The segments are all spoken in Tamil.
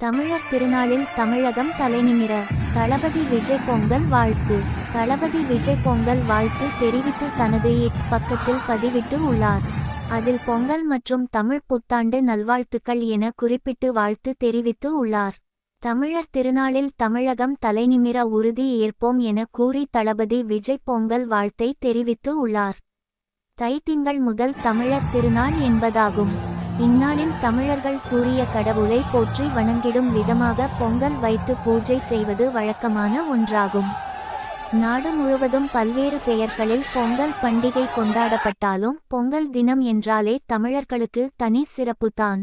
தமிழர் திருநாளில் தமிழகம் தலைநிமிர. தளபதி விஜய் பொங்கல் வாழ்த்து. தளபதி விஜய் பொங்கல் வாழ்த்து தெரிவித்து தனது எக்ஸ் பக்கத்தில் பதிவிட்டு உள்ளார். அதில் பொங்கல் மற்றும் தமிழ் புத்தாண்டு நல்வாழ்த்துக்கள் என குறிப்பிட்டு வாழ்த்து தெரிவித்து உள்ளார். தமிழர் திருநாளில் தமிழகம் தலைநிமிர உறுதி ஏற்போம் என கூறி தளபதி விஜய் பொங்கல் வாழ்த்தை தெரிவித்து உள்ளார். தை திங்கள் முதல் தமிழர் திருநாள் என்பதாகும். இந்நாளில் தமிழர்கள் சூரிய கடவுளை போற்றி வணங்கிடும் விதமாக பொங்கல் வைத்து பூஜை செய்வது வழக்கமான ஒன்றாகும். நாடு முழுவதும் பல்வேறு பெயர்களில் பொங்கல் பண்டிகை கொண்டாடப்பட்டாலும் பொங்கல் தினம் என்றாலே தமிழர்களுக்கு தனி சிறப்புதான்.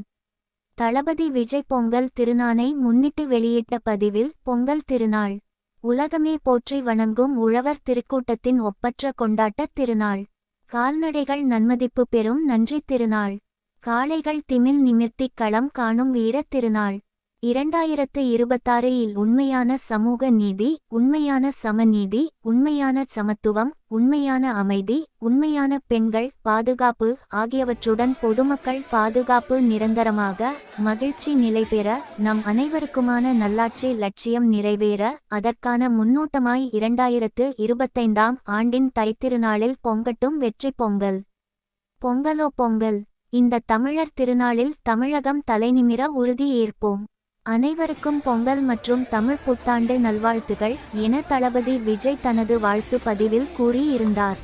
தளபதி விஜய் பொங்கல் திருநாளை முன்னிட்டு வெளியிட்ட பதிவில், பொங்கல் திருநாள் உலகமே போற்றி வணங்கும் உழவர் திருக்கூட்டத்தின் ஒப்பற்ற கொண்டாட்ட திருநாள். கால்நடைகள் நன்மதிப்பு பெறும் நன்றி திருநாள். காளைகள் திமில் நிமிர்த்திக் களம் காணும் வீர திருநாள். 2026 இல் உண்மையான சமூக நீதி, உண்மையான சமநீதி, உண்மையான சமத்துவம், உண்மையான அமைதி, உண்மையான பெண்கள் பாதுகாப்பு ஆகியவற்றுடன் பொதுமக்கள் பாதுகாப்பு நிரந்தரமாக மகிழ்ச்சி நிலைபெற, நம் அனைவருக்குமான நல்லாட்சி லட்சியம் நிறைவேற, அதற்கான முன்னோட்டமாய் 2025ஆம் ஆண்டின் தைத்திருநாளில் பொங்கட்டும் வெற்றி பொங்கல். பொங்கலோ பொங்கல். இந்த தமிழர் திருநாளில் தமிழகம் தலைநிமிர உறுதி ஏற்போம். அனைவருக்கும் பொங்கல் மற்றும் தமிழ் புத்தாண்டு நல்வாழ்த்துகள் என தளபதி விஜய் தனது வாழ்த்து பதிவில் கூறியிருந்தார்.